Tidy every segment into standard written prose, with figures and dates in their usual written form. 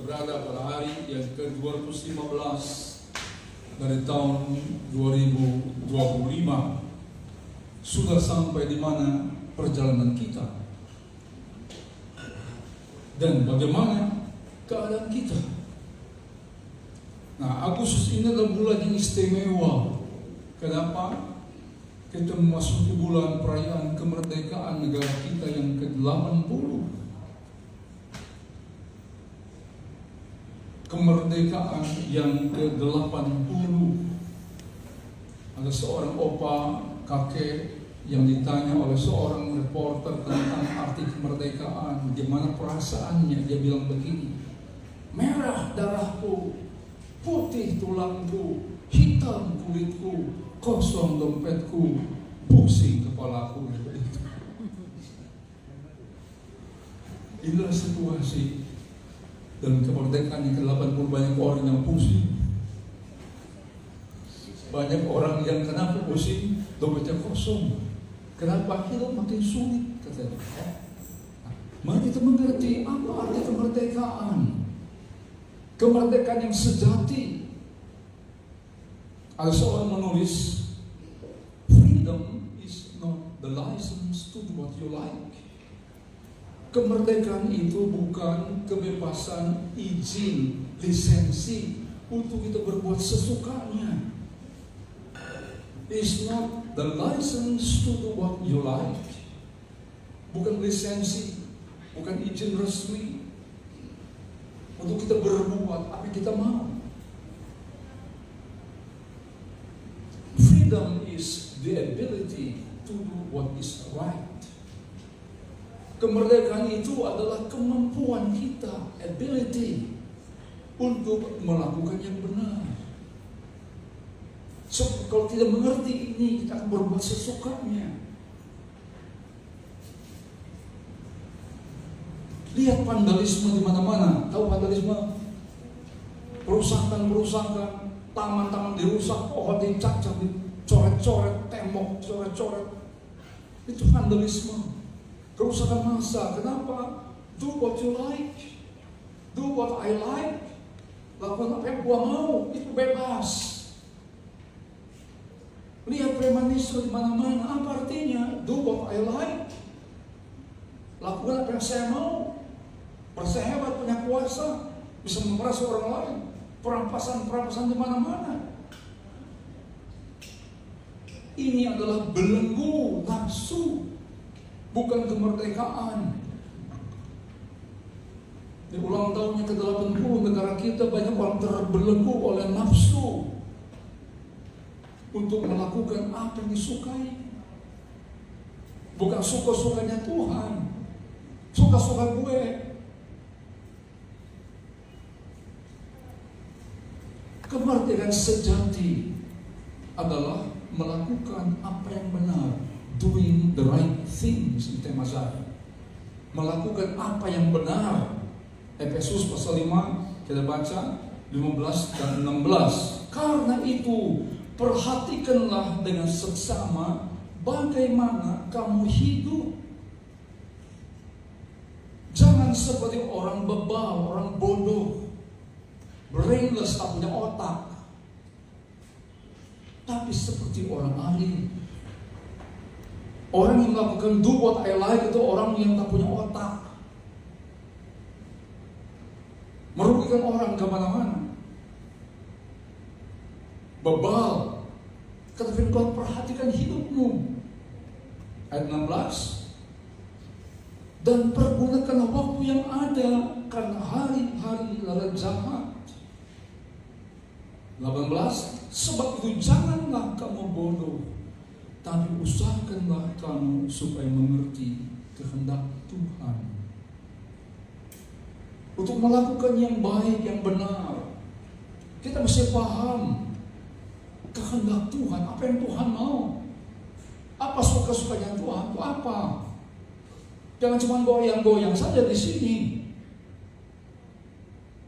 berada pada hari yang ke-215 dari tahun 2025 sudah sampai di mana perjalanan kita dan bagaimana keadaan kita. Nah, Agustus ini adalah bulan yang istimewa. Kenapa? Kita memasuki bulan perayaan kemerdekaan negara kita yang ke-80. Kemerdekaan yang ke-80. Ada seorang opa kakek yang ditanya oleh seorang reporter tentang arti kemerdekaan, gimana perasaannya. Dia bilang begini, merah darahku, putih tulangku, hitam kulitku, kosong dompetku, pusing kepalaku. Inilah situasi. Dan kemerdekaan yang ke-80 banyak orang yang pusing. Banyak orang yang kenapa pusing? Dompetnya kosong. Kenapa? Hidup makin sulit, katanya. Mari kita mengerti apa arti kemerdekaan. Kemerdekaan yang sejati. Ada seorang menulis, freedom is not the license to do what you like. Kemerdekaan itu bukan kebebasan izin, lisensi untuk kita berbuat sesukanya. It's not the license to do what you like. Bukan lisensi, bukan izin resmi untuk kita berbuat apa yang kita mau. Freedom is the ability to do what is right. Kemerdekaan itu adalah kemampuan kita, ability, untuk melakukan yang benar. So, kalau tidak mengerti ini, kita akan berbuat sesukanya. Lihat vandalisme di mana-mana. Tahu vandalisme? Perusakan, taman-taman dirusak, pohon dicacat, dicoret-coret, tembok coret-coret. Itu vandalisme. Kerusakan massa. Kenapa? Do what you like. Do what I like. Lakukan apa yang gua mau. Itu bebas. Lihat premanisme di mana-mana. Apa artinya? Do what I like. Lakukan apa yang saya mau. Merasa hebat, punya kuasa, bisa memeras orang lain. Perampasan di mana-mana. Ini adalah belenggu nafsu. Bukan kemerdekaan. Di ulang tahunnya ke-80 negara kita banyak orang terbelenggu oleh nafsu untuk melakukan apa yang disukai. Bukan suka-sukanya Tuhan, suka-suka gue. Kemerdekaan sejati adalah melakukan apa yang benar. Doing the right things, itu tema saya. Melakukan apa yang benar. Efesus pasal 5, kita baca 15 dan 16. Karena itu, perhatikanlah dengan seksama bagaimana kamu hidup. Jangan seperti orang bebal, orang bodoh, brainless, tak punya otak, tapi seperti orang ahli. Orang yang melakukan do what I like itu orang yang tak punya otak, merugikan orang kemana-mana, bebal. Kata firman, perhatikan hidupmu. Ayat 16. Dan pergunakanlah waktu yang ada, karena hari-hari adalah jahat. 18. Sebab itu janganlah kamu bodoh, tapi usahakanlah kamu supaya mengerti kehendak Tuhan. Untuk melakukan yang baik, yang benar, kita mesti paham kehendak Tuhan. Apa yang Tuhan mau? Apa suka-sukanya Tuhan? Itu apa? Jangan cuma goyang-goyang saja di sini.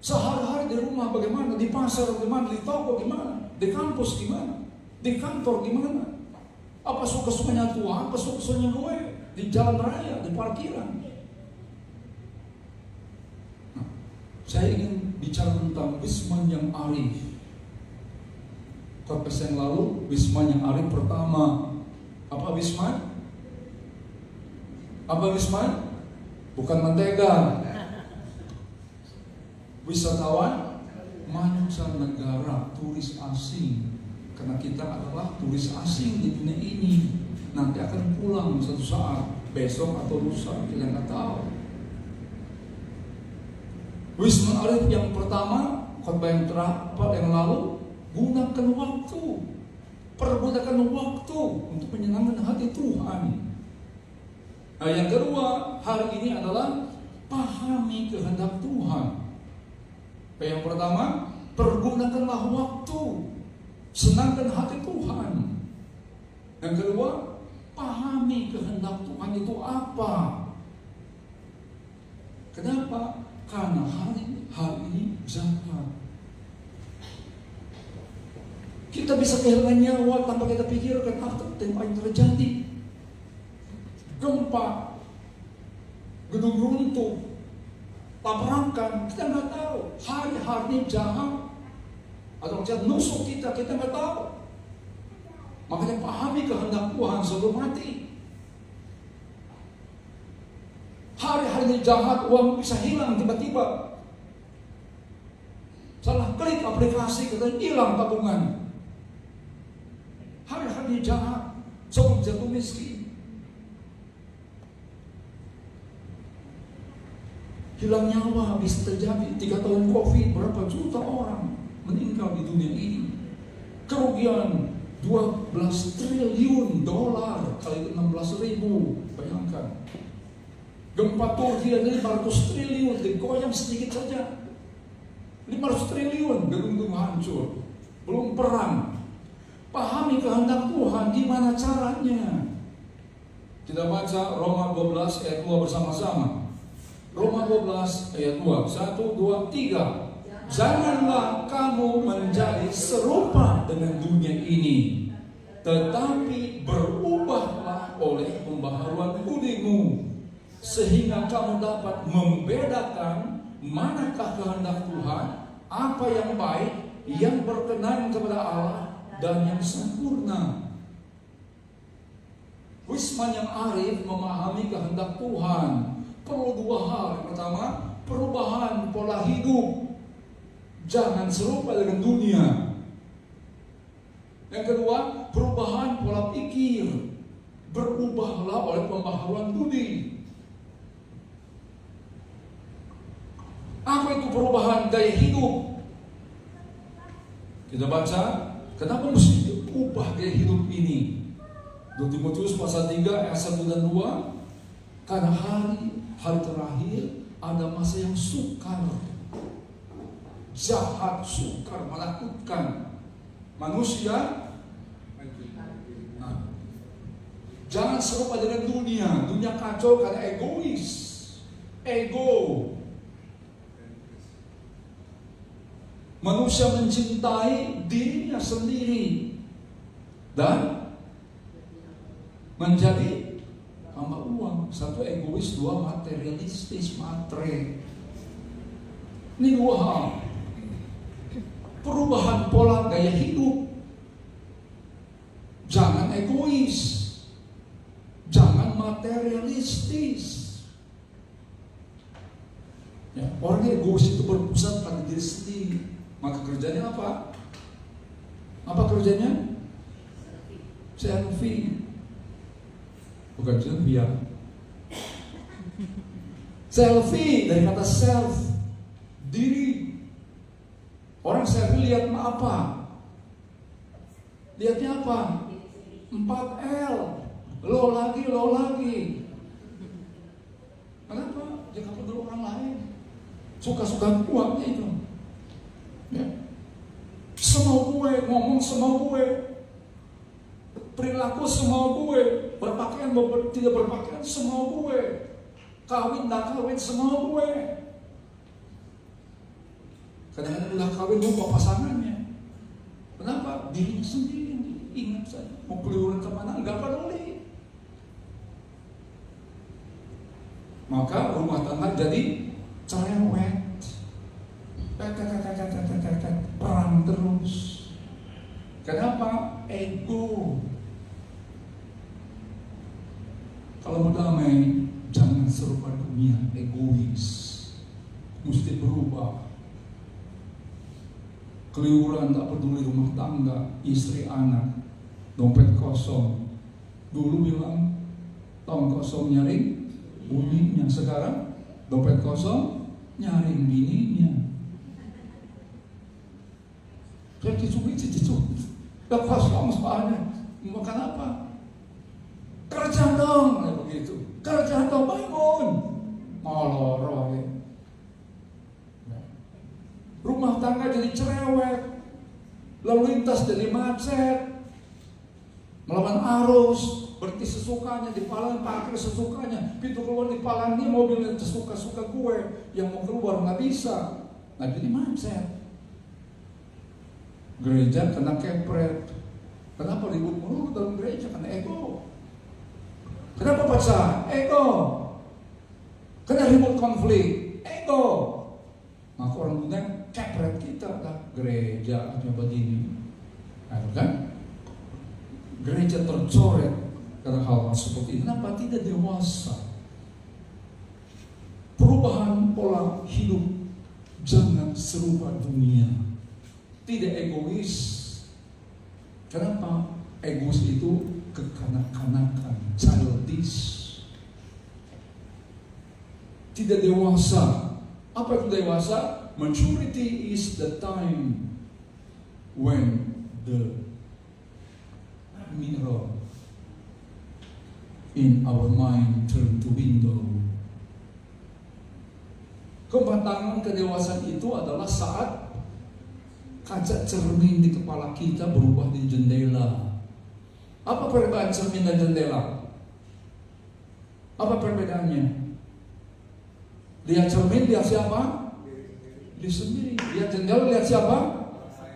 Sehari-hari di rumah bagaimana? Di pasar bagaimana? Di toko gimana? Di kampus gimana? Di kantor gimana? Apa suka-sukanya Tuhan, apa suka-sukanya gue? Di jalan raya, di parkiran. Saya ingin bicara tentang Wisman yang arif. Khotbah yang lalu, Wisman yang arif pertama. Apa Wisman? Apa Wisman? Bukan mentega. Wisatawan mancanegara, turis asing. Karena kita adalah turis asing di dunia ini. Nanti akan pulang suatu saat, besok atau lusa, kita nggak tahu. Wisman arif yang pertama, khotbah yang lalu, gunakan waktu. Pergunakan waktu untuk menyenangkan hati Tuhan. Nah, yang kedua, hari ini adalah pahami kehendak Tuhan. Yang pertama, pergunakanlah waktu, senangkan hati Tuhan. Yang kedua, pahami kehendak Tuhan itu apa. Kenapa? Karena hari ini jahat. Kita bisa kehilangan nyawa tanpa kita pikirkan apa yang terjadi. Gempa, gedung runtuh, tabrakan, kita nggak tahu. Hari-hari jahat atau nusuk kita nggak tahu. Makanya pahami kehendak Tuhan sebelum mati. Hari-hari jahat, uang bisa hilang tiba-tiba. Salah klik aplikasi, kita hilang tabungan. Hari-hari jahat, sebelum jatuh miskin. Hilang nyawa bisa terjadi. 3 tahun COVID, berapa juta orang meninggal di dunia ini. Kerugian 12 triliun dolar kali 16.000. Bayangkan. Gempa Turki ada 500 triliun, digoyang sedikit saja. 500 triliun, gedung-gedung hancur. Belum perang. Pahami kehendak Tuhan, gimana caranya? Kita baca Roma 12 ayat 2 bersama-sama. Roma 12 ayat 2, 1, 2, 3. Janganlah kamu menjadi serupa dengan dunia ini, tetapi berubahlah oleh pembaharuan budimu, sehingga kamu dapat membedakan manakah kehendak Tuhan, apa yang baik, yang berkenan kepada Allah, dan yang sempurna. Wisman yang arif memahami kehendak Tuhan. Perlu 2 hal. Yang pertama, perubahan pola hidup. Jangan serupa dengan dunia. Yang kedua, perubahan pola pikir. Berubahlah oleh pembaharuan budi. Apa itu perubahan gaya hidup? Kita baca, kenapa mesti ubah gaya hidup ini? 2 Timotius pasal 3 ayat 1 dan 2. Karena hari terakhir ada masa yang sukar, jahat, sukar, menakutkan manusia. Nah, jangan serupa dengan dunia kacau karena egois, ego. Manusia mencintai dirinya sendiri dan menjadi hamba uang. 1 egois, 2 materialistis, matre. Ini 2 hal. Perubahan pola gaya hidup. Jangan egois, jangan materialistis. Ya, orang egois itu berpusat pada diri sendiri. Maka kerjanya apa? Apa kerjanya? Selfie. Bukan selfie ya. Selfie dari kata self, diri. Orang selfie lihat apa? Lihatnya apa? 4L. Lo lagi. Kenapa? Jangan peduli orang lain. Suka-suka kuatnya itu. Ya. Semau gue, ngomong semau gue, perilaku semau gue, berpakaian tidak berpakaian semau gue, kawin tak kawin semau gue. Kadang-kadang udah kawin lupa pasangannya. Kenapa? Dirinya sendiri yang ingat saja. Mau keliuran kemana enggak peduli. Maka rumah tangga jadi cerewet. perang terus. Kenapa? Ego. Kalau mau damai, jangan serupa dunia, egois. Mesti berubah. Keliuran, tak peduli rumah tangga, istri, anak, dompet kosong. Dulu bilang, tong kosong nyaring bunyinya. Sekarang, dompet kosong nyaring bininya. Jadi cubit. Gak kosong soalnya. Makan apa? Kerja dong, kayak begitu. Kerja dong, bangun. Moloro ya. Rumah tangga jadi cerewet, lalu lintas jadi macet, melawan arus, berhenti sesukanya, di palang parkir sesukanya, pintu keluar di palangnya, mobilnya sesuka-suka gue, yang mau keluar nggak bisa, nah jadi macet. Gereja kena kepret. Kenapa ribut mulu dalam gereja? Karena ego. Kenapa pacaran? Ego. Kena ribut konflik? Ego. Maka orang dunia kepret kita lah. Gereja aja begini. Nah, kan? Gereja tercoret karena hal-hal seperti ini. Kenapa tidak dewasa? Perubahan pola hidup, jangan serupa dunia. Tidak egois. Kenapa? Egois itu kekanak-kanakan, childish. Tidak dewasa. Apa itu dewasa? Maturity is the time when the mirror in our mind turn to window. Kematangan kedewasaan itu adalah saat kaca cermin di kepala kita berubah di jendela. Apa perbedaan cermin dan jendela? Apa perbedaannya? Lihat cermin, lihat siapa? Diri sendiri. Lihat jendela, lihat siapa?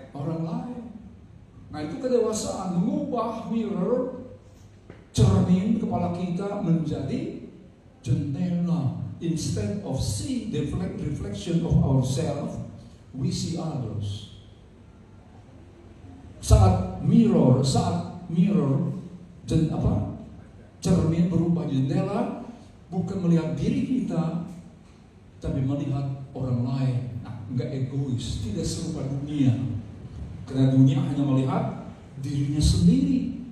Orang lain. Nah itu kedewasaan, mengubah mirror, cermin kepala kita menjadi jendela. Instead of see the reflection of ourselves, we see others. Saat mirror cermin berubah jendela, bukan melihat diri kita, tapi melihat orang lain. Nah, enggak egois, tidak serupa dunia. Karena dunia hanya melihat dirinya sendiri.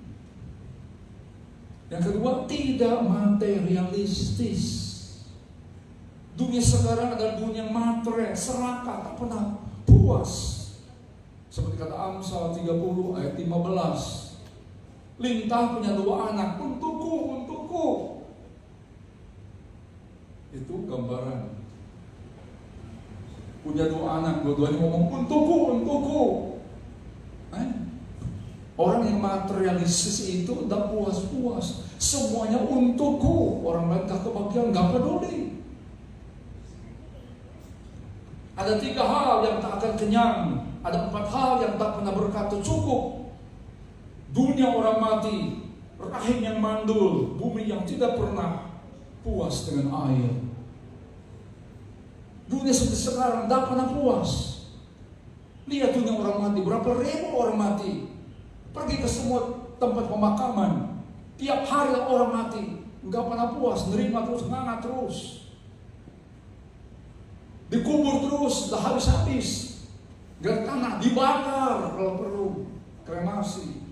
Yang kedua, tidak materialistis. Dunia sekarang adalah dunia materi, serakah, tak pernah puas. Seperti kata Amsal 30 ayat 15. Lintah punya 2 anak, untukku. Itu gambaran. Punya 2 anak, dua-duanya ngomong untukku. Orang yang materialistis itu udah puas-puas. Semuanya untukku. Orang lain gak kebagian, gak peduli. Ada 3 hal yang tak akan kenyang. Ada 4 hal yang tak pernah berkata cukup. Dunia orang mati, rahim yang mandul, bumi yang tidak pernah puas dengan air. Dunia seperti sekarang tak pernah puas. Lihat dunia orang mati, berapa ribu orang mati. Pergi ke semua tempat pemakaman, tiap hari orang mati, nggak pernah puas, nerima terus, ngangat terus. Dikubur terus, dah habis-habis. Gak tanah dibakar kalau perlu, kremasi.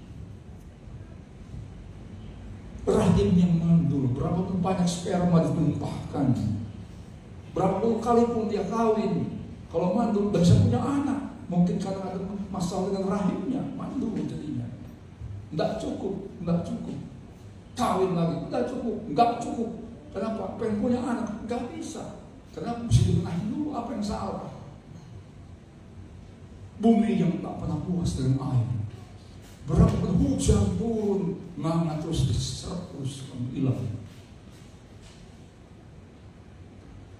Rahim yang mandul, berapa pun banyak sperma ditumpahkan, berapa puluh kali pun dia kawin, kalau mandul dan bisa punya anak, mungkin karena ada masalah dengan rahimnya, mandul jadinya. Nggak cukup. Kawin lagi, nggak cukup. Kenapa? Pengen punya anak, nggak bisa. Kenapa? Mesti dibenahi dulu apa yang salah. Bumi yang tak pernah puas dengan air. Berapa hujan turun, ngangat terus diserap terus hilang.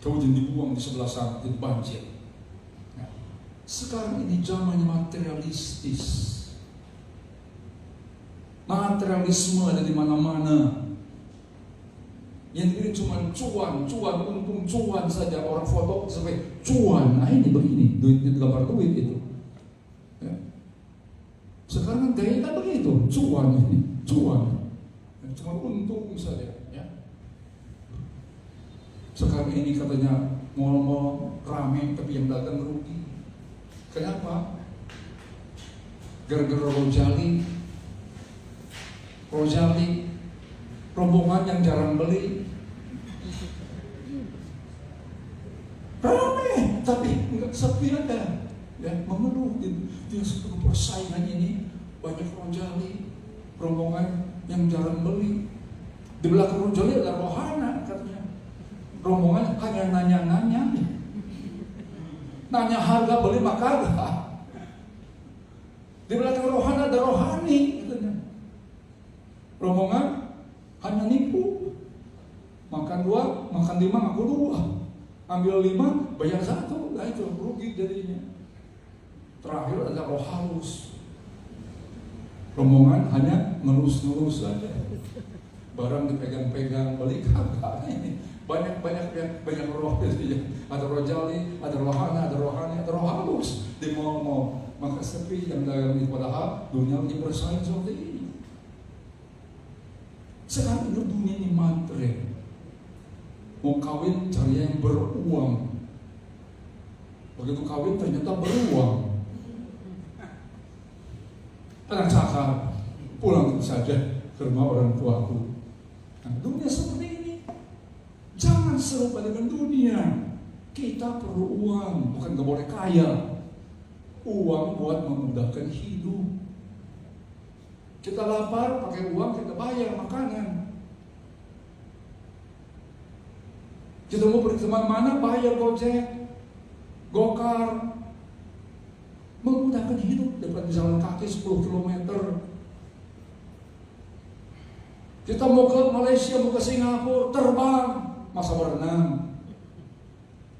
Kemudian dibuang di sebelah sana, jadi banjir. Sekarang ini zamannya materialistis. Materialisme ada di mana-mana. Yang ini cuma cuan, untung cuan saja. Orang foto sampai cuan. Nah ini begini, duitnya gambar duit itu. Ya. Sekarang gaya kan begitu, cuan ini, cuan. Cuma untung saja. Ya. Sekarang ini katanya mal-mal rame tapi yang dagang rugi. Kenapa? Gara-gara Rojali, rombongan yang jarang beli. Rame, tapi nggak sepi ada. Ya, mengeluh di seluruh persaingan ini banyak Rojali, rombongan yang jarang beli. Di belakang Rojali ada rohana katanya. Rombongan hanya nanya-nanya. Nanya harga beli maka di belakang rohana ada rohani katanya. Rombongan hanya nipu. Makan 2, makan 5, aku 2. Ambil 5, bayar 1. Nah itu rugi jadinya. Terakhir ada roh halus. Rombongan hanya ngelus-ngelus saja. Barang dipegang-pegang, beli kagak ini. Banyak roh jadinya. Ada roh jali, ada rohana, ada rohani, ada roh halus di mal-mal. Maka sepi yang dagang itu, padahal dunia lagi bersaing seperti ini. Sekarang itu dunia ini matre. Mau kawin cari yang beruang. Begitu kawin ternyata beruang. Anak cakap, pulang saja ke rumah orang tuaku. Nah, dunia seperti ini. Jangan serupa dengan dunia. Kita perlu uang, bukan gak boleh kaya. Uang buat memudahkan hidup. Kita lapar, pakai uang kita bayar makanan. Kita mau pergi kemana-mana, bayar Gojek, Gokar. Memudahkan hidup, dapat jalan kaki 10 km. Kita mau ke Malaysia, mau ke Singapura, terbang, masa berenang.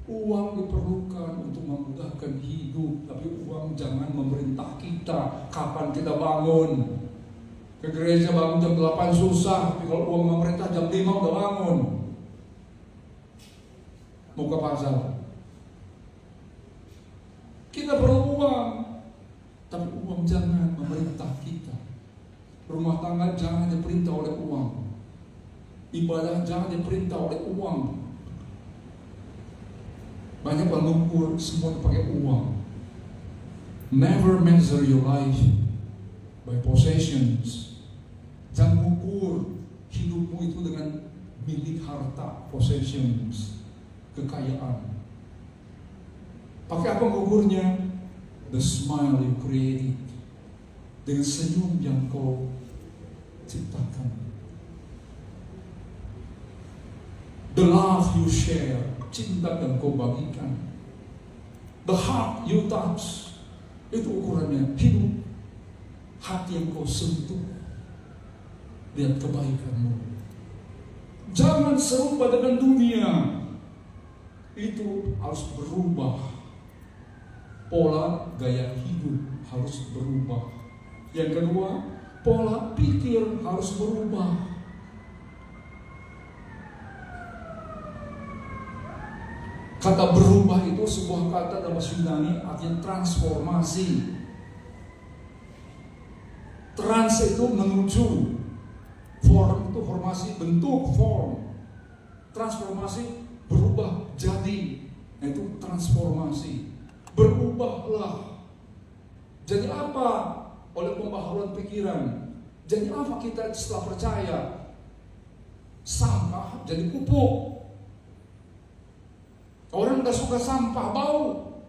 Uang diperlukan untuk memudahkan hidup, tapi uang jangan memerintah kita kapan kita bangun. Ke gereja bangun jam 8 susah, tapi kalau uang memerintah jam 5 udah bangun. Mau ke pasar. Kita perlu uang, tapi uang jangan memerintah kita. Rumah tangga jangan diperintah oleh uang. Ibadah jangan diperintah oleh uang. Banyak orang mengukur semua pakai uang. Never measure your life by possessions. Jangan ukur hidupmu itu dengan milik harta, possessions, kekayaan. Pakai apa mengukurnya? The smile you created, dengan senyum yang kau ciptakan. The love you share, cinta yang kau bagikan. The heart you touch, itu ukurannya hidup. Hati yang kau sentuh, lihat kebaikanmu. Jangan serupa dengan dunia. Itu harus berubah. Pola gaya hidup harus berubah. Yang kedua, pola pikir harus berubah. Kata berubah itu sebuah kata dalam bahasa Yunani artinya transformasi. Trans itu menuju, form itu formasi, bentuk, form. Transformasi berubah jadi, itu transformasi. Berubahlah. Jadi apa oleh pembaharuan pikiran? Jadi apa kita setelah percaya? Sampah jadi pupuk. Orang gak suka sampah, bau.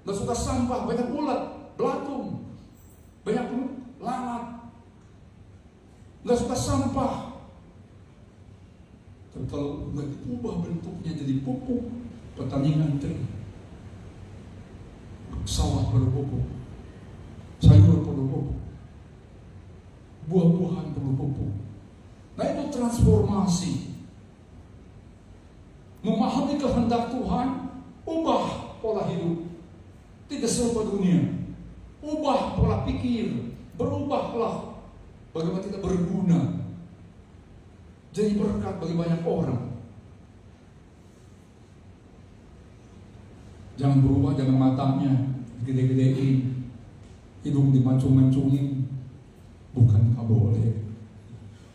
Gak suka sampah, banyak ulat, belatung, banyak lalat. Gak suka sampah. Tapi kalau gak diubah bentuknya jadi pupuk, petani ngantri. Sawah perlu pupuk, sayur perlu pupuk, buah-buahan perlu pupuk. Nah itu transformasi. Memahami kehendak Tuhan, ubah pola hidup. Tidak serupa dunia. Ubah pola pikir, berubahlah. Bagaimana kita berguna, jadi berkat bagi banyak orang. Jangan berubah, jangan matanya gede-gedein, hidung dimancung-mancungin. Bukan tak boleh.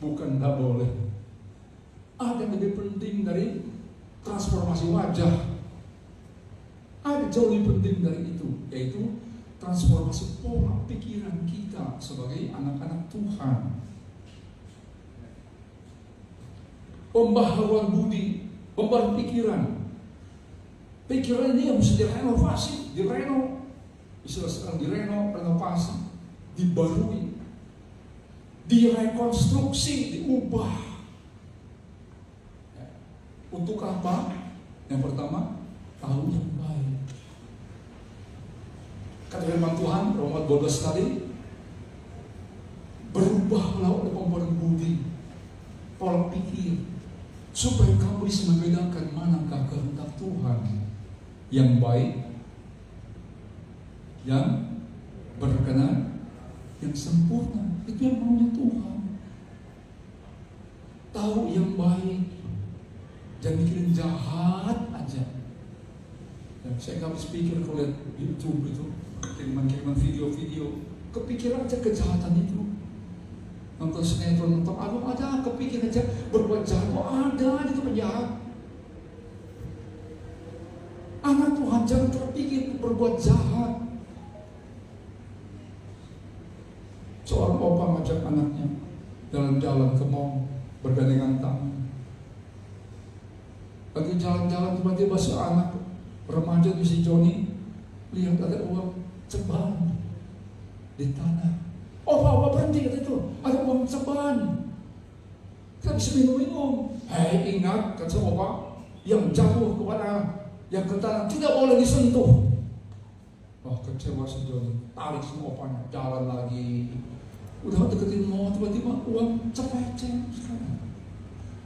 Bukan tak boleh. Ada yang lebih penting dari transformasi wajah. Ada jauh lebih penting dari itu, yaitu transformasi pola pikiran kita sebagai anak-anak Tuhan. Pembaharuan budi, pembaharuan pikiran. Pikiran ini yang mesti direnovasi, istilah sekarang renovasi, dibarui, direkonstruksi, diubah. Untuk apa? Yang pertama, tahu yang baik. Kata firman Tuhan, Roma 12 kali, berubahlah oleh pembaharuan budi, pola pikir, supaya kamu bisa membedakan manakah kehendak Tuhan yang baik, yang berkenan, yang sempurna. Itu yang maunya Tuhan. Tahu yang baik, jangan mikirin jahat aja. Ya, saya nggak habis pikir kalau lihat YouTube itu, kiriman video-video, kepikiran aja kejahatan itu. Nonton sinetron, nonton album aja, kepikir aja berbuat jahat. Oh ada itu penjahat. Anak Tuhan jangan terpikir berbuat jahat. Seorang opa ngajak anaknya jalan-jalan ke mall, bergandengan tangan. Lagi jalan-jalan tiba-tiba seanak remaja di si Joni lihat ada uang ceban di tanah. Opa berhenti kata itu, ada uang ceban. Kita bisa minum-minum. Hei ingat kata opa, yang jatuh kepada yang ke tanah tidak boleh disentuh. Wah kecewa si Joni, tarik semua opanya, jalan lagi. Udah deketin mau tiba-tiba uang cepeceng sekarang.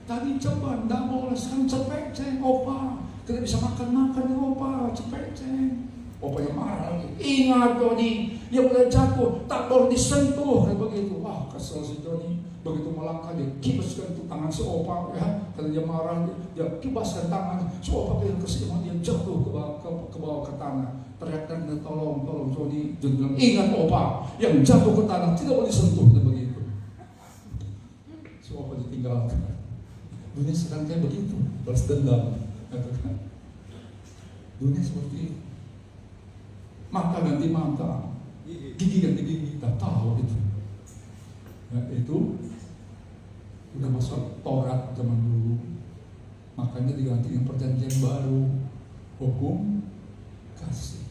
Tadi ceban, tidak boleh, sekarang cepeceng opa. Kita bisa makan-makan ya opa, cepeceng. Opa yang marah lagi. Ingat Joni, yang udah jatuh tak boleh disentuh kayak begitu. Wah kesel si Joni. Begitu melangkah dia kibaskan itu tangan si opa ya. Kalau dia marah dia kibaskan tangan. Si opa yang kesimpan dia jatuh ke bawah ke tanah. Teriak-teriak tolong Joni. Joni bilang ingat opa, yang jatuh ke tanah tidak boleh disentuh kayak begitu. Si opa ditinggalkan. Dunia sekarang kayak begitu, balas dendam. Dunia seperti itu. Maka ganti mata, gigi ganti gigi, tak tahu itu. Ya, itu udah masuk Taurat zaman dulu. Makanya diganti dengan perjanjian baru, hukum kasih.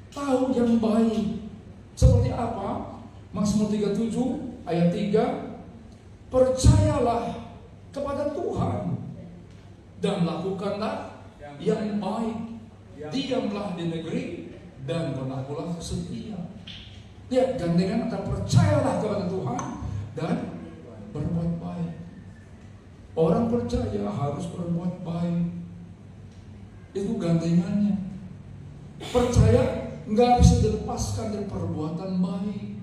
Tahu yang baik seperti apa? Mazmur 37 ayat 3, percayalah kepada Tuhan dan lakukanlah yang baik. Diamlah di negeri dan berlakulah setia. Lihat gandengan antara percayalah kepada Tuhan dan berbuat baik. Orang percaya harus berbuat baik. Itu gandengannya. Percaya nggak bisa dilepaskan dari perbuatan baik.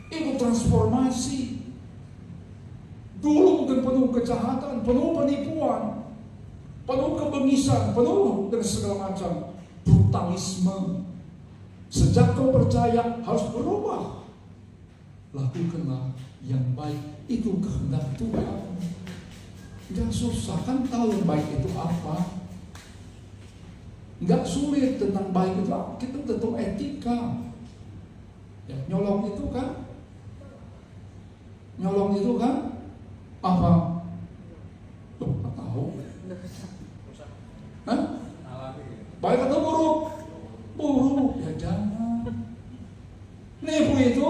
Itu transformasi. Dulu mungkin penuh kejahatan, penuh penipuan, penuh kebengisan, penuh dengan segala macam brutalisme. Sejak kau percaya harus berubah. Lakukanlah yang baik, itu kehendak Tuhan. Gak susah, kan tahu yang baik itu apa. Gak sulit tentang baik itu apa. Kita tentu etika ya, nyolong itu kan apa? Tuh, gak tahu. Hah? Baik atau buruk? Buruk, ya jangan. Nipu itu?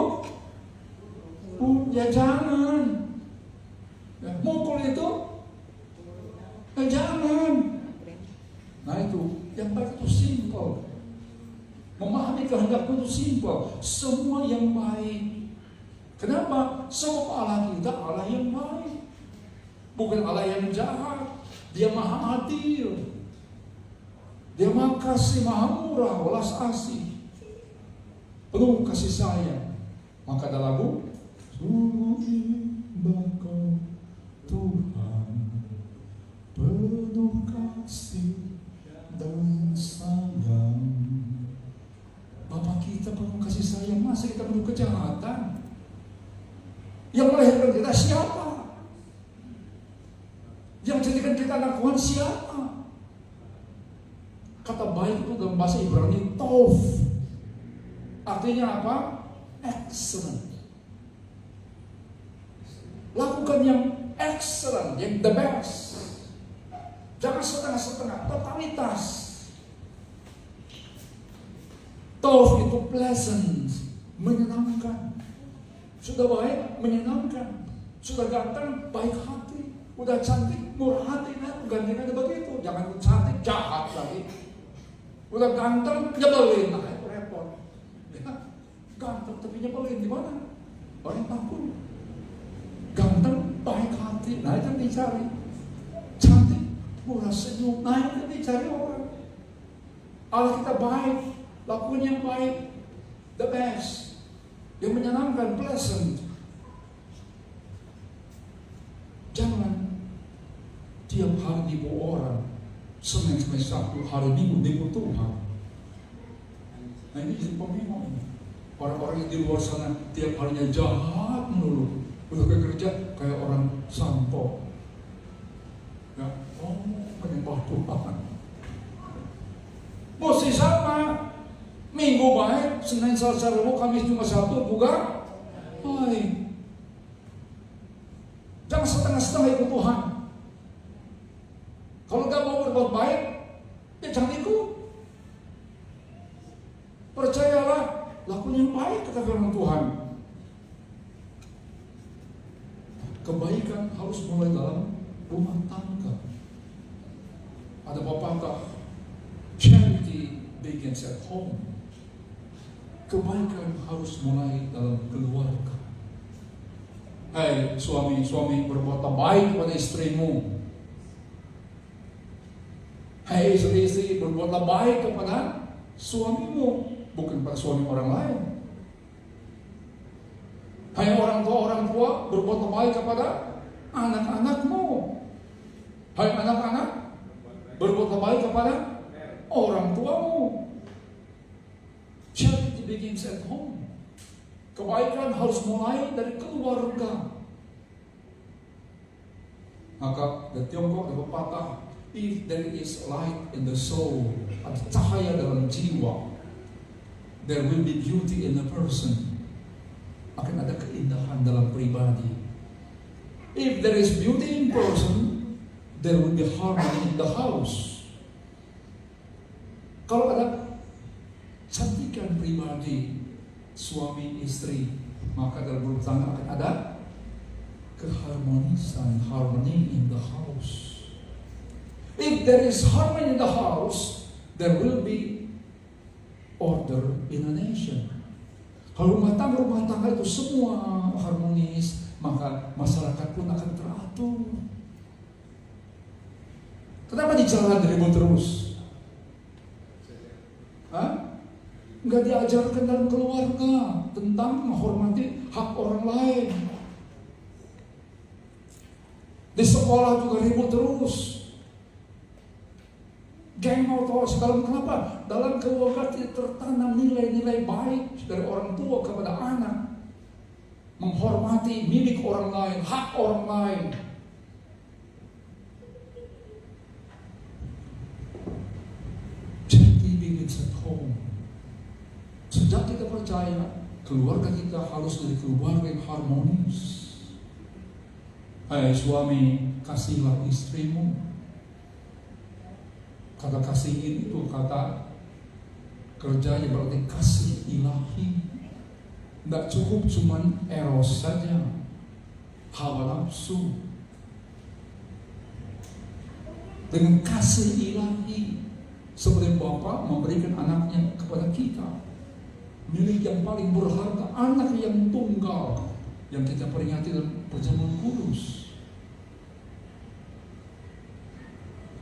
Ya jangan. Ya, mukul itu? Ya jangan. Nah itu, yang baik itu simpel. Memahami kehendak itu simpel. Semua yang baik. Kenapa? Sebab Allah kita Allah yang baik. Bukan Allah yang jahat. Dia maha adil. Dia maha kasih, maha murah, welas asih, penuh kasih sayang. Maka ada lagu, sungguh indah Kau Tuhan, penuh kasih dan sayang. Bapak kita penuh kasih sayang, masa kita penuh kejahatan? Yang melahirkan kita siapa? Yang jadikan kita anak Tuhan siapa? Kata baik itu dalam bahasa Ibrani tov. Artinya apa? Excellent. Lakukan yang excellent, yang the best. Jangan setengah-setengah, totalitas. Tov itu pleasant, menyenangkan. Sudah baik, menyenangkan. Sudah ganteng, baik hati. Udah cantik, murah hati. Nah, gantinya begitu. Jangan cantik, jahat lagi. Udah ganteng, nyebelin. Nah, itu repot. Ya, ganteng tapi nyebelin gimana? Orang takut. Ganteng, baik hati. Nah, itu yang dicari. Cantik, murah senyum. Nah, itu yang dicari orang. Allah kita baik. Lakukan yang baik, the best, yang menyenangkan, pleasant. Jangan tiap hari nipu orang, Senin sampai Sabtu, hari Minggu nipu Tuhan. Nah ini jadi pembingung. Orang-orang yang di luar sana tiap harinya jahat melulu. Udah kerja kayak orang sampo. Ya, menyembah Tuhan. Mesti sama. Minggu baik, Senin, Selasa, Rabu, Kamis, Jumat, Sabtu juga baik. Jangan setengah-setengah ikut Tuhan. Kalau gak mau berbuat baik, ya jangan ikut. Percayalah, lakukan yang baik kata firman Tuhan. Kebaikan harus mulai dalam rumah tangga. Ada pepatah, charity begins at home. Kebaikan harus mulai dalam keluarga. Hai suami berbuat baik pada istrimu. Hai istri berbuat baik kepada suamimu, bukan pada suami orang lain. Hai orang tua berbuat baik kepada anak-anakmu. Hai anak-anak berbuat baik kepada orang tuamu. Charity begins at home. Kebaikan harus mulai dari keluarga. Maka di Tiongkok ada pepatah, if there is light in the soul, ada cahaya dalam jiwa, there will be beauty in a person. Akan ada keindahan dalam pribadi. If there is beauty in person, there will be harmony in the house. Kalau ada cantikan pribadi suami istri, maka dalam rumah tangga akan ada keharmonisan, harmony in the house. If there is harmony in the house, there will be order in a nation. Kalau rumah tangga itu semua harmonis, maka masyarakat pun akan teratur. Kenapa di jalan ribut terus? Nggak diajarkan dalam keluarga tentang menghormati hak orang lain. Di sekolah juga ribut terus. Geng mau tahu dalam kenapa? Dalam keluarga tidak tertanam nilai-nilai baik dari orang tua kepada anak. Menghormati milik orang lain, hak orang lain. Charity begins at home. Sejak kita percaya, keluarga kita harus dari keluarga yang harmonis. Hai suami, kasihlah istrimu. Kata kasihin itu kata kerjanya berarti kasih ilahi. Tidak cukup cuman eros saja, hawa nafsu. Dengan kasih ilahi, seperti Bapa memberikan anaknya kepada kita. Milik yang paling berharga, anak yang tunggal, yang kita peringati dalam perjamuan kudus.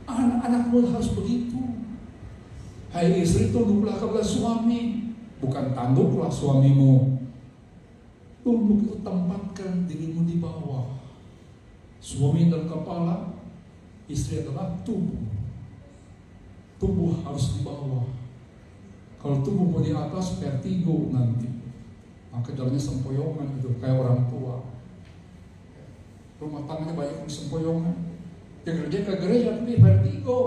Anak-anakmu harus begitu. Hai istri, tunduklah kepada suami, bukan tanduklah suamimu. Tunduk itu tempatkan dirimu di bawah. Suami adalah kepala, istri adalah tubuh. tubuh harus di bawah. Kalau tubuh mau di atas, vertigo nanti. Maka jalannya sempoyongan gitu, kayak orang tua. Rumah tangganya banyak yang sempoyongan. Yang kerja ke gereja tapi vertigo.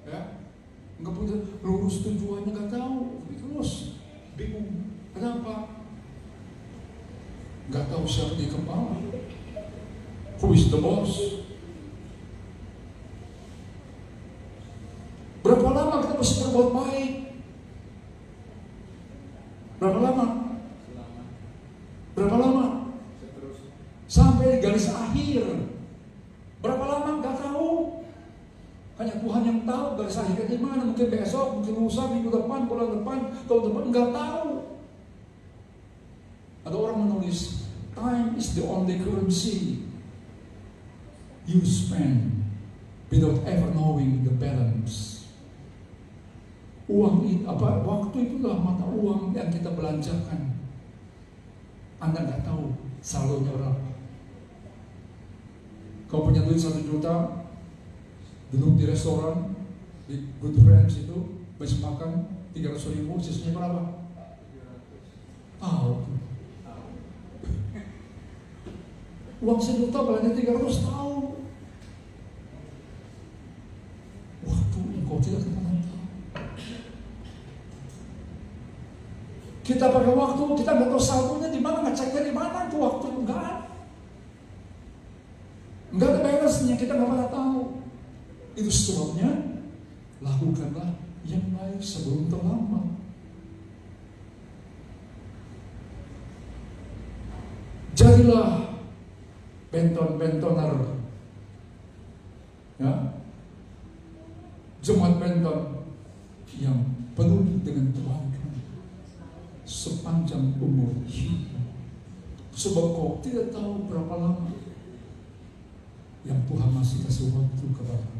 Ya, nggak punya lurus tujuannya, nggak tahu, tapi terus bingung. Kenapa? Nggak tahu siapa di kepala. Who is the boss? Berapa lama kita mesti berbuat baik? Berapa lama? Berapa lama? Sampai garis akhir. Berapa lama? Nggak tahu. Hanya Tuhan yang tahu garis akhirnya di mana. Mungkin besok, mungkin lusa, minggu depan, bulan depan, tahun depan, nggak tahu. Ada orang menulis, time is the only currency you spend without ever knowing the balance. Waktu itulah mata uang yang kita belanjakan. Anda nggak tahu saldonya berapa. Kau punya duit 1 juta, duduk di restoran, di Good Friends itu, habis makan 300.000, sisanya berapa? Tahu. Uang 1 juta belanja 300 tahun. Waktu engkau tidak pernah tahu. Kita pakai waktu, kita nggak tahu saldonya di mana, ngeceknya di mana, itu waktu enggak ada balance-nya, kita nggak pernah tahu. Itu sebabnya lakukanlah yang baik sebelum terlambat. Jadilah benton-bentoner, ya, jemaat benton yang penuh dengan Tuhan sepanjang umur hidup. Sebab kau tidak tahu berapa lama yang Tuhan masih kasih waktu kepadamu.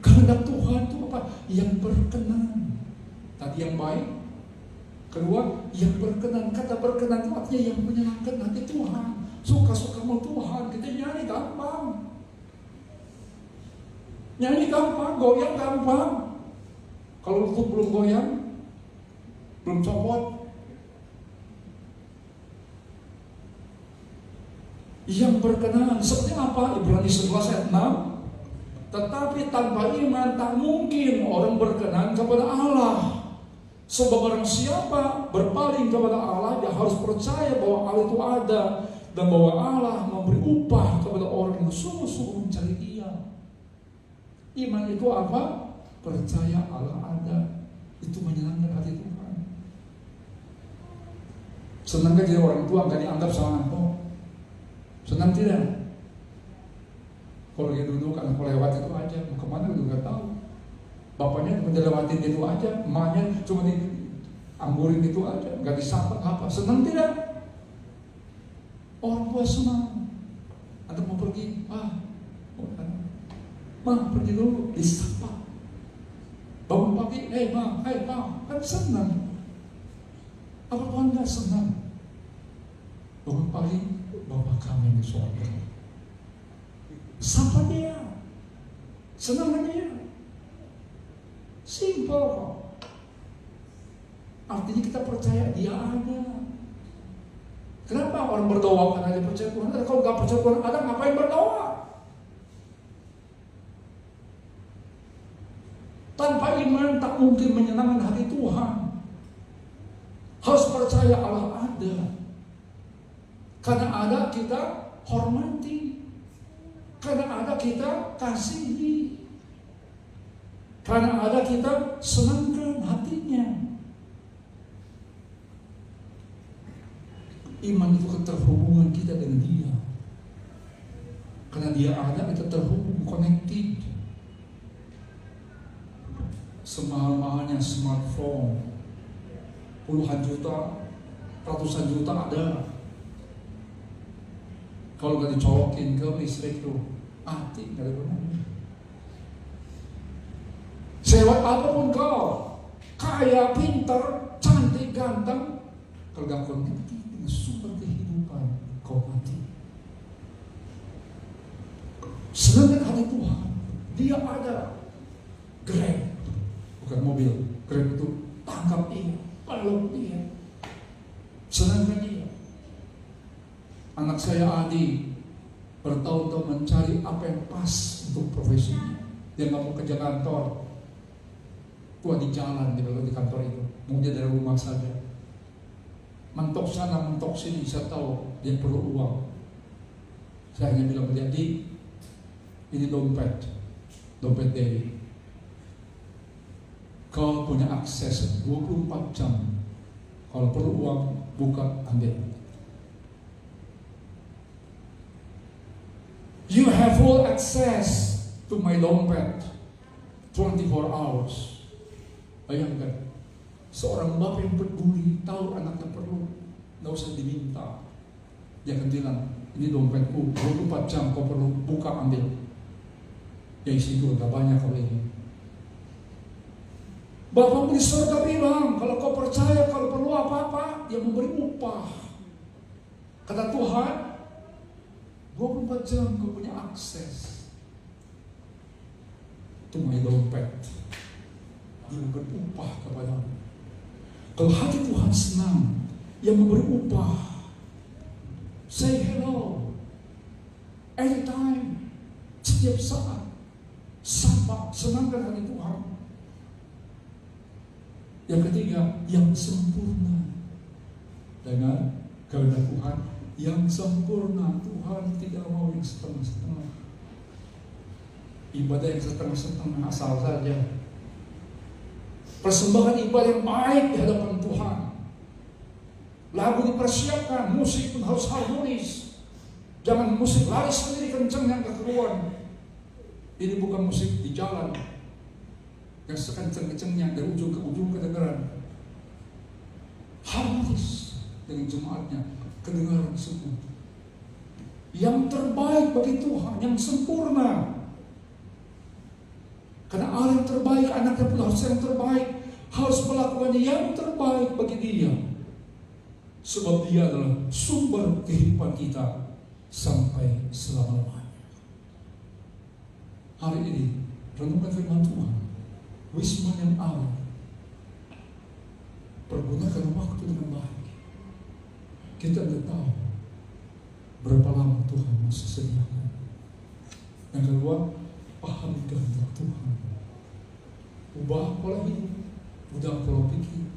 Kehendak Tuhan itu apa? Yang berkenan. Tadi yang baik. Kedua, yang berkenan. Kata berkenan itu artinya yang menyenangkan hati Tuhan. Suka-suka sama Tuhan. Kita nyanyi gampang. Nyanyi gampang, goyang gampang. Kalau lutut belum goyang, belum copot. Yang berkenan seperti apa? Ibrani 11 ayat 6. Tetapi tanpa iman tak mungkin orang berkenan kepada Allah. Sebab barang siapa berpaling kepada Allah, dia harus percaya bahwa Allah itu ada dan bahwa Allah memberi upah kepada orang yang sungguh-sungguh mencari Dia. Iman itu apa? Percaya Allah ada. Itu menyenangkan hati Tuhan. Senang gak jadi orang tua gak dianggap sama engkau? Senang tidak? Kalau dia duduk, anak lewat itu aja, mau kemana juga nggak tahu. Bapaknya cuma dilewatin itu aja, emaknya cuma dianggurin itu aja, nggak disapa apa. Senang tidak? Orang tua senang. Anda mau pergi, Ma, pergi dulu, disapa. Bangun pagi, Ma, kan senang. Apa Tuhan nggak senang? Bangun pagi, Bapa kami di surga. Sapa dia, senang dia. Simple kok. Artinya kita percaya Dia ada. Kenapa orang berdoa karena dia percaya Tuhan ada? Kalau nggak percaya Tuhan ada, ngapain berdoa? Tanpa iman tak mungkin menyenangkan hati Tuhan. Harus percaya Allah ada. Karena ada kita hormati. Karena ada kita kasihi. Karena ada kita senangkan hatinya. Iman itu keterhubungan kita dengan Dia. Karena Dia ada, kita terhubung, connected. Semahal-mahalnya smartphone, puluhan juta, ratusan juta ada. Kalau gak dicolokin ke listrik tuh, mati, gak ada gunanya. Sewat apapun kau, kaya, pintar, cantik, ganteng, kalau gak connected dengan sumber kehidupan, kau mati. senangkan hati Tuhan. Dia ada Grab, bukan mobil. Grab itu tangkap dia, peluk dia, senangkan dia. Anak saya Adi bertahun-tahun mencari apa yang pas untuk profesinya. Dia nggak mau kerja kantor. Tua di jalan di kantor itu, mau dia dari rumah saja. Mentok sana, mentok sini, saya tahu dia perlu uang. Saya hanya bilang dia, Di, ini dompet Dedi. Kau punya akses 24 jam. Kalau perlu uang, buka, ambil. You have full access to my dompet 24 hours. Bayangkan, seorang bapak yang peduli, tahu anaknya perlu, tidak usah diminta. Dia akan bilang, ini dompetku, 24 jam kau perlu, buka, ambil. Ya isi itu udah banyak kalau ini. Bapak di surga bilang, kalau kau percaya, kalau perlu apa-apa, dia memberi upah. Kata Tuhan, 24 jam kau punya akses. Itu my dompet. Dia memberi upah kepadamu. Kalau hati Tuhan senang, Dia memberi upah. Say hello anytime, setiap saat. Sapa, senangkan hati Tuhan. Yang ketiga, yang sempurna. Dengan kehendak Tuhan yang sempurna. Tuhan tidak mau yang setengah-setengah. Ibadah yang setengah-setengah asal saja. Persembahan ibadah yang baik di hadapan Tuhan. Lagu dipersiapkan, musik pun harus harmonis. Jangan musik lari sendiri kenceng yang kekeruan. Ini bukan musik di jalan yang sekenceng-kencengnya dari ujung ke ujung kedengaran. Harmonis dengan jemaatnya, kedengaran semua. Yang terbaik bagi Tuhan, yang sempurna. Karena Allah yang terbaik, anaknya pun harus yang terbaik, harus melakukan yang terbaik bagi Dia. Sebab Dia adalah sumber kehidupan kita sampai selama-lamanya. Hari ini renungkan firman Tuhan, wisma yang Allah. Pergunakan waktu dengan baik. Kita tidak tahu berapa lama Tuhan masih sediakan. Yang kedua, pahami kehendak Tuhan. Ubah pola hidup, ubah pola pikir.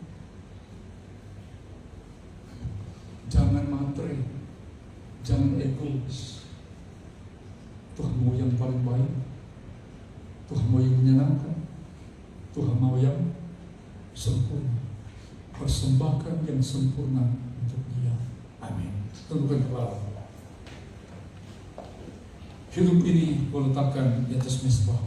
Jangan matre, jangan egois. Tuhan mau yang paling baik, Tuhan mau yang menyenangkan, Tuhan mau yang sempurna. Persembahkan yang sempurna untuk Dia. Amin. Tundukkan kepala. Hidup ini kau letakkan di atas mezbah.